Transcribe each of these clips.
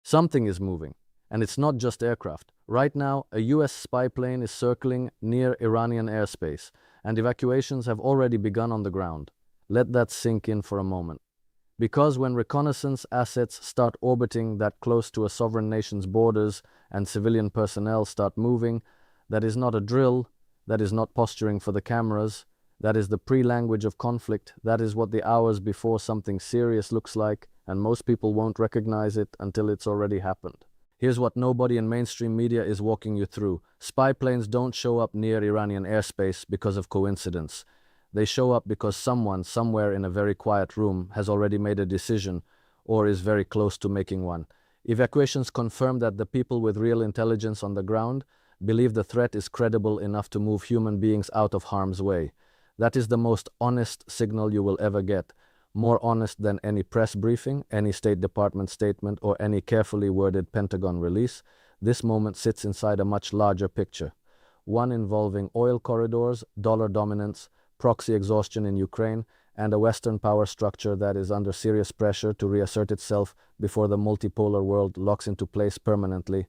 Something is moving, and it's not just aircraft. Right now, a US spy plane is circling near Iranian airspace, and evacuations have already begun on the ground. Let that sink in for a moment. Because when reconnaissance assets start orbiting that close to a sovereign nation's borders and civilian personnel start moving, that is not a drill, that is not posturing for the cameras, that is the pre-language of conflict, that is what the hours before something serious looks like, and most people won't recognize it until it's already happened. Here's what nobody in mainstream media is walking you through. Spy planes don't show up near Iranian airspace because of coincidence. They show up because someone, somewhere in a very quiet room, has already made a decision or is very close to making one. Evacuations confirm that the people with real intelligence on the ground believe the threat is credible enough to move human beings out of harm's way. That is the most honest signal you will ever get. More honest than any press briefing, any State Department statement, or any carefully worded Pentagon release. This moment sits inside a much larger picture. One involving oil corridors, dollar dominance, proxy exhaustion in Ukraine, and a Western power structure that is under serious pressure to reassert itself before the multipolar world locks into place permanently.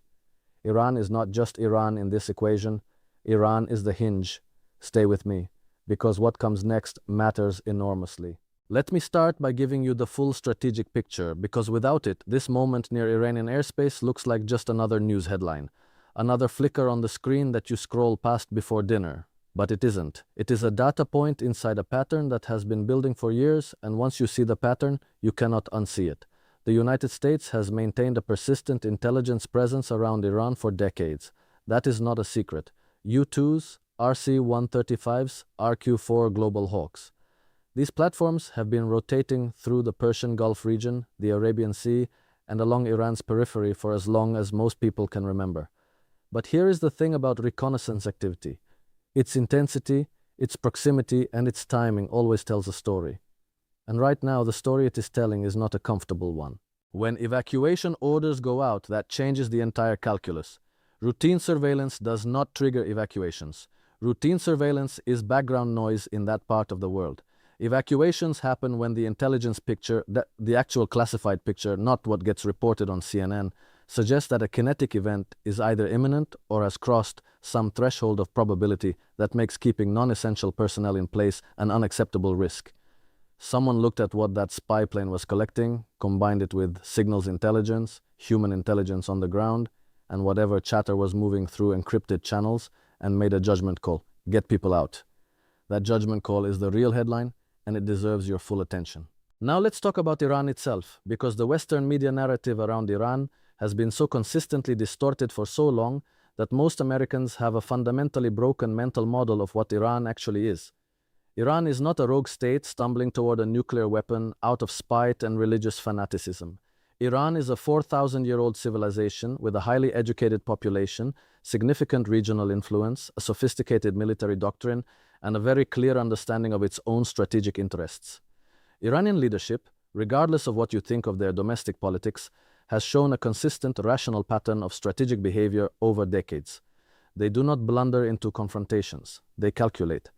Iran is not just Iran in this equation. Iran is the hinge. Stay with me, because what comes next matters enormously. Let me start by giving you the full strategic picture, because without it, this moment near Iranian airspace looks like just another news headline. Another flicker on the screen that you scroll past before dinner. But it isn't. It is a data point inside a pattern that has been building for years, and once you see the pattern, you cannot unsee it. The United States has maintained a persistent intelligence presence around Iran for decades. That is not a secret. U-2s, RC-135s, RQ-4 Global Hawks. These platforms have been rotating through the Persian Gulf region, the Arabian Sea, and along Iran's periphery for as long as most people can remember. But here is the thing about reconnaissance activity. Its intensity, its proximity, and its timing always tells a story. And right now, the story it is telling is not a comfortable one. When evacuation orders go out, that changes the entire calculus. Routine surveillance does not trigger evacuations. Routine surveillance is background noise in that part of the world. Evacuations happen when the intelligence picture, the actual classified picture, not what gets reported on CNN, suggests that a kinetic event is either imminent or has crossed some threshold of probability that makes keeping non-essential personnel in place an unacceptable risk. Someone looked at what that spy plane was collecting, combined it with signals intelligence, human intelligence on the ground, and whatever chatter was moving through encrypted channels, and made a judgment call. Get people out. That judgment call is the real headline, and it deserves your full attention. Now let's talk about Iran itself, because the Western media narrative around Iran has been so consistently distorted for so long that most Americans have a fundamentally broken mental model of what Iran actually is. Iran is not a rogue state stumbling toward a nuclear weapon out of spite and religious fanaticism. Iran is a 4,000-year-old civilization with a highly educated population, significant regional influence, a sophisticated military doctrine, and a very clear understanding of its own strategic interests. Iranian leadership, regardless of what you think of their domestic politics, has shown a consistent, rational pattern of strategic behavior over decades. They do not blunder into confrontations. They calculate.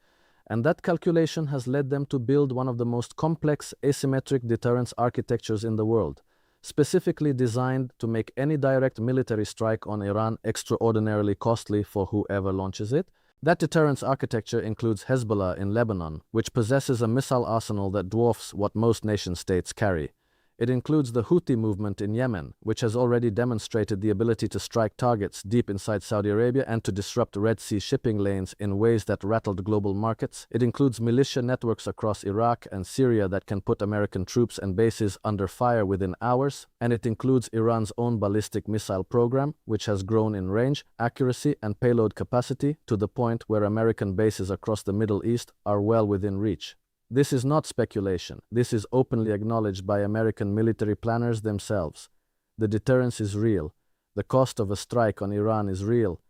And that calculation has led them to build one of the most complex asymmetric deterrence architectures in the world, specifically designed to make any direct military strike on Iran extraordinarily costly for whoever launches it. That deterrence architecture includes Hezbollah in Lebanon, which possesses a missile arsenal that dwarfs what most nation-states carry. It includes the Houthi movement in Yemen, which has already demonstrated the ability to strike targets deep inside Saudi Arabia and to disrupt Red Sea shipping lanes in ways that rattled global markets. It includes militia networks across Iraq and Syria that can put American troops and bases under fire within hours. And it includes Iran's own ballistic missile program, which has grown in range, accuracy, and payload capacity to the point where American bases across the Middle East are well within reach. This is not speculation. This is openly acknowledged by American military planners themselves. The deterrence is real. The cost of a strike on Iran is real.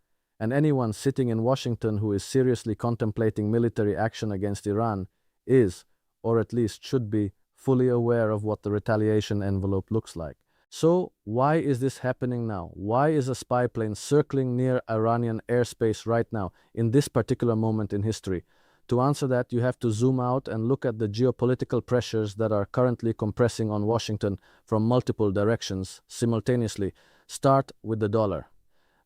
And anyone sitting in Washington who is seriously contemplating military action against Iran is, or at least should be, fully aware of what the retaliation envelope looks like. So, why is this happening now? Why is a spy plane circling near Iranian airspace right now, in this particular moment in history? To answer that, you have to zoom out and look at the geopolitical pressures that are currently compressing on Washington from multiple directions simultaneously. Start with the dollar.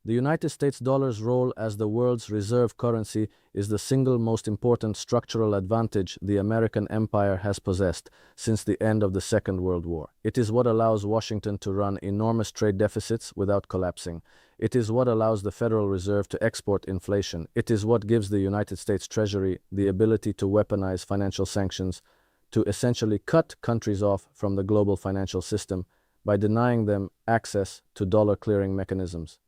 The United States dollar's role as the world's reserve currency is the single most important structural advantage the American empire has possessed since the end of the Second World War. It is what allows Washington to run enormous trade deficits without collapsing. It is what allows the Federal Reserve to export inflation. It is what gives the United States Treasury the ability to weaponize financial sanctions, to essentially cut countries off from the global financial system by denying them access to dollar clearing mechanisms.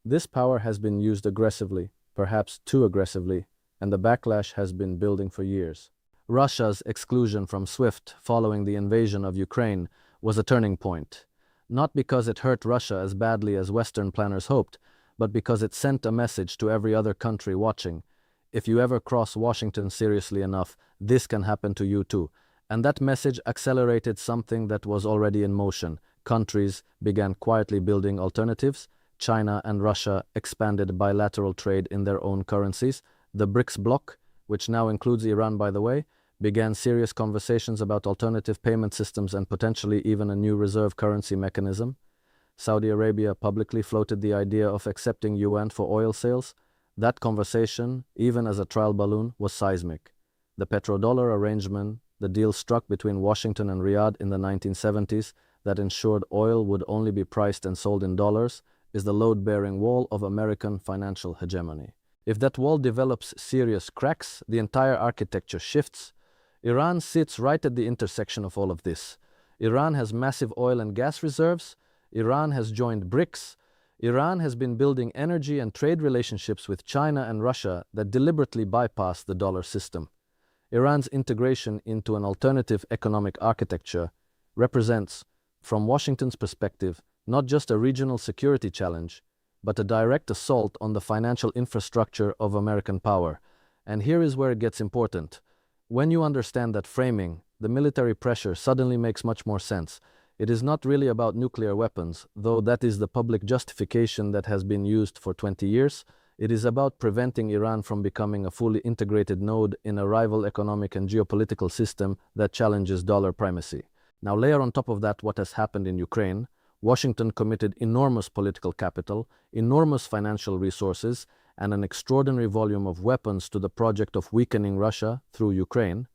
This power has been used aggressively, perhaps too aggressively, and the backlash has been building for years. Russia's exclusion from SWIFT following the invasion of Ukraine was a turning point, not because it hurt Russia as badly as Western planners hoped, but because it sent a message to every other country watching. If you ever cross Washington seriously enough, this can happen to you too. And that message accelerated something that was already in motion. Countries began quietly building alternatives. China and Russia expanded bilateral trade in their own currencies. The BRICS bloc, which now includes Iran by the way, began serious conversations about alternative payment systems and potentially even a new reserve currency mechanism. Saudi Arabia publicly floated the idea of accepting yuan for oil sales. That conversation, even as a trial balloon, was seismic. The petrodollar arrangement, the deal struck between Washington and Riyadh in the 1970s that ensured oil would only be priced and sold in dollars, is the load-bearing wall of American financial hegemony. If that wall develops serious cracks, the entire architecture shifts. Iran sits right at the intersection of all of this. Iran has massive oil and gas reserves. Iran has joined BRICS. Iran has been building energy and trade relationships with China and Russia that deliberately bypass the dollar system. Iran's integration into an alternative economic architecture represents, from Washington's perspective, not just a regional security challenge, but a direct assault on the financial infrastructure of American power. And here is where it gets important. When you understand that framing, the military pressure suddenly makes much more sense. It is not really about nuclear weapons, though that is the public justification that has been used for 20 years. It is about preventing Iran from becoming a fully integrated node in a rival economic and geopolitical system that challenges dollar primacy. Now layer on top of that what has happened in Ukraine. Washington committed enormous political capital, enormous financial resources, and an extraordinary volume of weapons to the project of weakening Russia through Ukraine.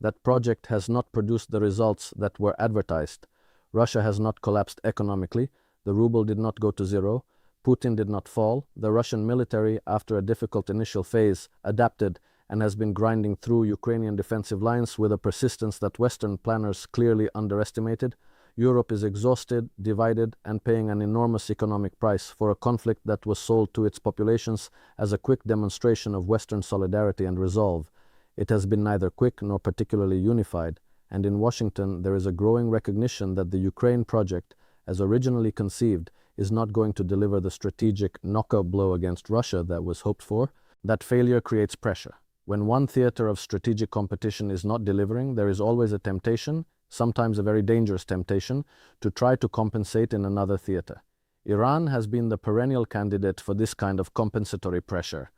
That project has not produced the results that were advertised. Russia has not collapsed economically, the ruble did not go to zero, Putin did not fall, the Russian military, after a difficult initial phase, adapted and has been grinding through Ukrainian defensive lines with a persistence that Western planners clearly underestimated. Europe is exhausted, divided, and paying an enormous economic price for a conflict that was sold to its populations as a quick demonstration of Western solidarity and resolve. It has been neither quick nor particularly unified, and in Washington there is a growing recognition that the Ukraine project, as originally conceived, is not going to deliver the strategic knockout blow against Russia that was hoped for. That failure creates pressure. When one theater of strategic competition is not delivering, there is always a temptation, sometimes a very dangerous temptation, to try to compensate in another theater. Iran has been the perennial candidate for this kind of compensatory pressure.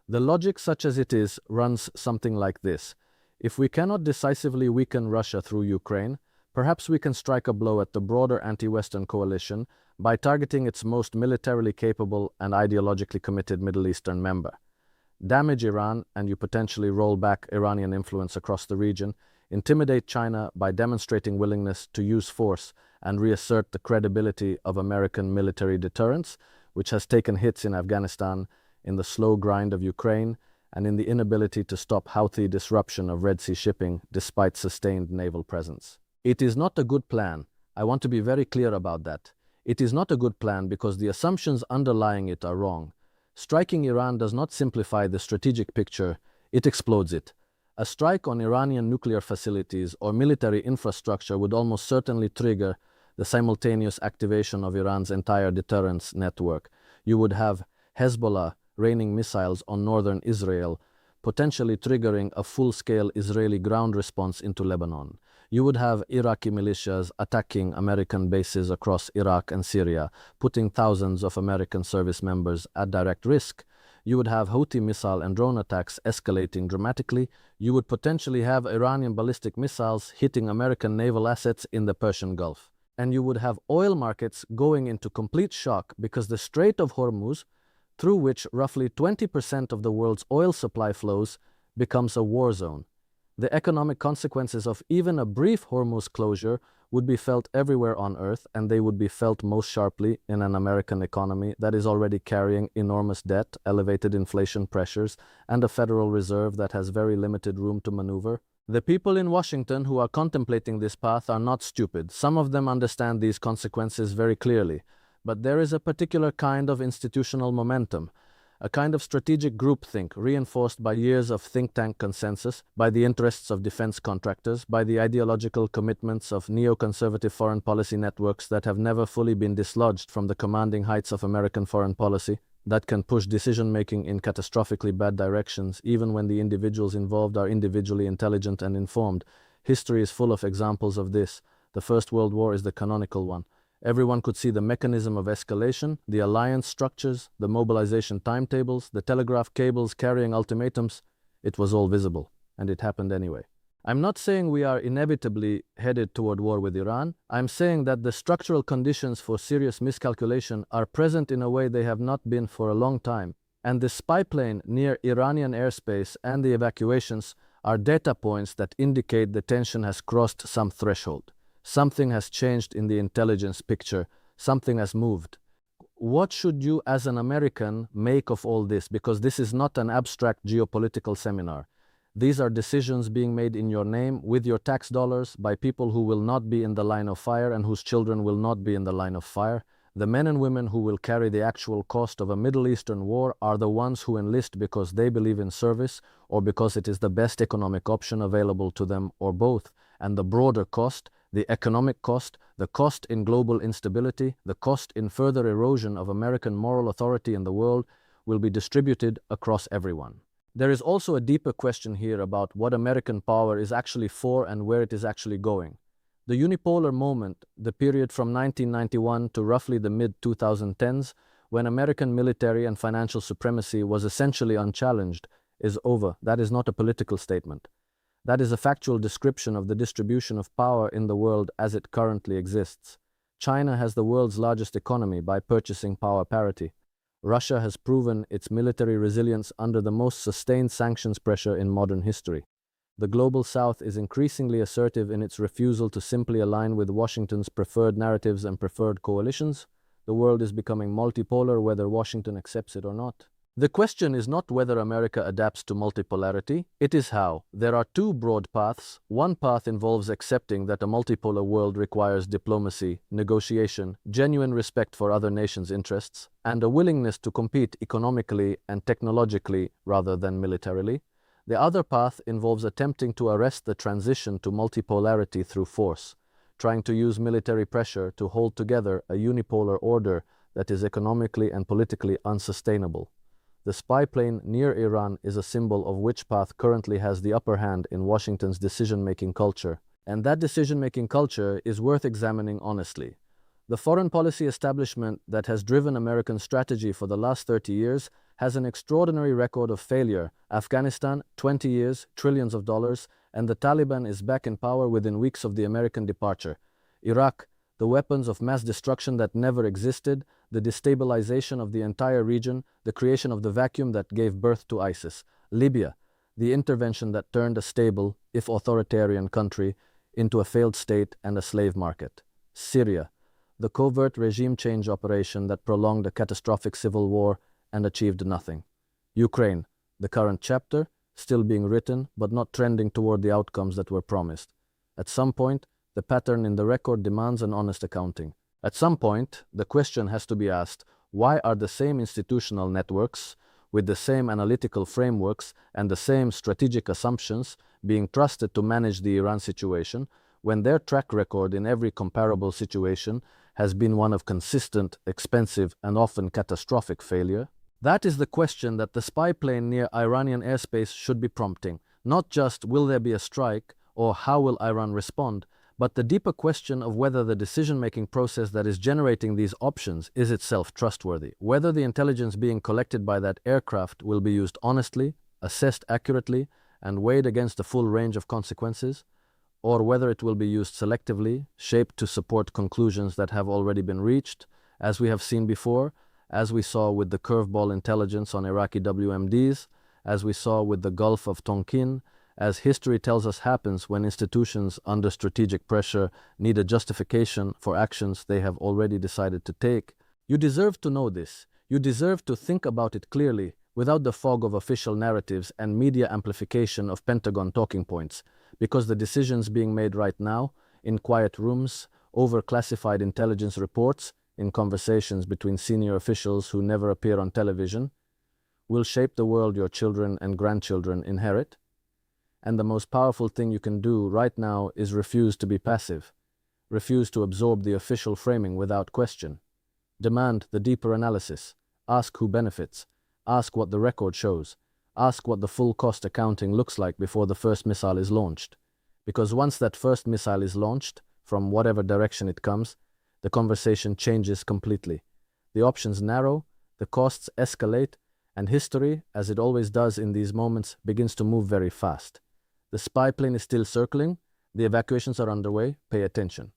The logic, such as it is, runs something like this. If we cannot decisively weaken Russia through Ukraine, perhaps we can strike a blow at the broader anti-Western coalition by targeting its most militarily capable and ideologically committed Middle Eastern member. Damage Iran and you potentially roll back Iranian influence across the region, intimidate China by demonstrating willingness to use force and reassert the credibility of American military deterrence, which has taken hits in Afghanistan, in the slow grind of Ukraine, and in the inability to stop Houthi disruption of Red Sea shipping despite sustained naval presence. It is not a good plan. I want to be very clear about that. It is not a good plan because the assumptions underlying it are wrong. Striking Iran does not simplify the strategic picture, it explodes it. A strike on Iranian nuclear facilities or military infrastructure would almost certainly trigger the simultaneous activation of Iran's entire deterrence network. You would have Hezbollah raining missiles on northern Israel, potentially triggering a full-scale Israeli ground response into Lebanon. You would have Iraqi militias attacking American bases across Iraq and Syria, putting thousands of American service members at direct risk. you would have Houthi missile and drone attacks escalating dramatically, you would potentially have Iranian ballistic missiles hitting American naval assets in the Persian Gulf. And you would have oil markets going into complete shock because the Strait of Hormuz, through which roughly 20% of the world's oil supply flows, becomes a war zone. The economic consequences of even a brief Hormuz closure would be felt everywhere on Earth, and they would be felt most sharply in an American economy that is already carrying enormous debt, elevated inflation pressures, and a Federal Reserve that has very limited room to maneuver. The people in Washington who are contemplating this path are not stupid. Some of them understand these consequences very clearly. But there is a particular kind of institutional momentum, a kind of strategic groupthink reinforced by years of think tank consensus, by the interests of defense contractors, by the ideological commitments of neoconservative foreign policy networks that have never fully been dislodged from the commanding heights of American foreign policy, that can push decision-making in catastrophically bad directions even when the individuals involved are individually intelligent and informed. History is full of examples of this. The First World War is the canonical one. Everyone could see the mechanism of escalation, the alliance structures, the mobilization timetables, the telegraph cables carrying ultimatums. It was all visible, and it happened anyway. I'm not saying we are inevitably headed toward war with Iran. I'm saying that the structural conditions for serious miscalculation are present in a way they have not been for a long time. And the spy plane near Iranian airspace and the evacuations are data points that indicate the tension has crossed some threshold. Something has changed in the intelligence picture. Something has moved. What should you as an American make of all this? Because this is not an abstract geopolitical seminar. These are decisions being made in your name, with your tax dollars, by people who will not be in the line of fire and whose children will not be in the line of fire. The men and women who will carry the actual cost of a Middle Eastern war are the ones who enlist because they believe in service or because it is the best economic option available to them, or both. And the broader cost, the economic cost, the cost in global instability, the cost in further erosion of American moral authority in the world, will be distributed across everyone. There is also a deeper question here about what American power is actually for and where it is actually going. The unipolar moment, the period from 1991 to roughly the mid-2010s, when American military and financial supremacy was essentially unchallenged, is over. That is not a political statement. That is a factual description of the distribution of power in the world as it currently exists. China has the world's largest economy by purchasing power parity. Russia has proven its military resilience under the most sustained sanctions pressure in modern history. The global South is increasingly assertive in its refusal to simply align with Washington's preferred narratives and preferred coalitions. The world is becoming multipolar whether Washington accepts it or not. The question is not whether America adapts to multipolarity, it is how. There are two broad paths. One path involves accepting that a multipolar world requires diplomacy, negotiation, genuine respect for other nations' interests, and a willingness to compete economically and technologically rather than militarily. The other path involves attempting to arrest the transition to multipolarity through force, trying to use military pressure to hold together a unipolar order that is economically and politically unsustainable. The spy plane near Iran is a symbol of which path currently has the upper hand in Washington's decision-making culture. And that decision-making culture is worth examining honestly. The foreign policy establishment that has driven American strategy for the last 30 years has an extraordinary record of failure. Afghanistan, 20 years, trillions of dollars, and the Taliban is back in power within weeks of the American departure. Iraq, the weapons of mass destruction that never existed, the destabilization of the entire region, the creation of the vacuum that gave birth to ISIS. Libya, the intervention that turned a stable, if authoritarian country, into a failed state and a slave market. Syria, the covert regime change operation that prolonged a catastrophic civil war and achieved nothing. Ukraine, the current chapter, still being written but not trending toward the outcomes that were promised. At some point, the pattern in the record demands an honest accounting. At some point, the question has to be asked, why are the same institutional networks, with the same analytical frameworks and the same strategic assumptions, being trusted to manage the Iran situation, when their track record in every comparable situation has been one of consistent, expensive, and often catastrophic failure? That is the question that the spy plane near Iranian airspace should be prompting. Not just will there be a strike or how will Iran respond, But the deeper question of whether the decision-making process that is generating these options is itself trustworthy, whether the intelligence being collected by that aircraft will be used honestly, assessed accurately, and weighed against the full range of consequences, or whether it will be used selectively, shaped to support conclusions that have already been reached, as we have seen before, as we saw with the curveball intelligence on Iraqi WMDs, as we saw with the Gulf of Tonkin, as history tells us happens when institutions under strategic pressure need a justification for actions they have already decided to take. You deserve to know this. You deserve to think about it clearly, without the fog of official narratives and media amplification of Pentagon talking points, because the decisions being made right now, in quiet rooms, over classified intelligence reports, in conversations between senior officials who never appear on television, will shape the world your children and grandchildren inherit. And the most powerful thing you can do right now is refuse to be passive. Refuse to absorb the official framing without question. Demand the deeper analysis. Ask who benefits. Ask what the record shows. Ask what the full cost accounting looks like before the first missile is launched. Because once that first missile is launched, from whatever direction it comes, the conversation changes completely. The options narrow, the costs escalate, and history, as it always does in these moments, begins to move very fast. The spy plane is still circling. The evacuations are underway. Pay attention.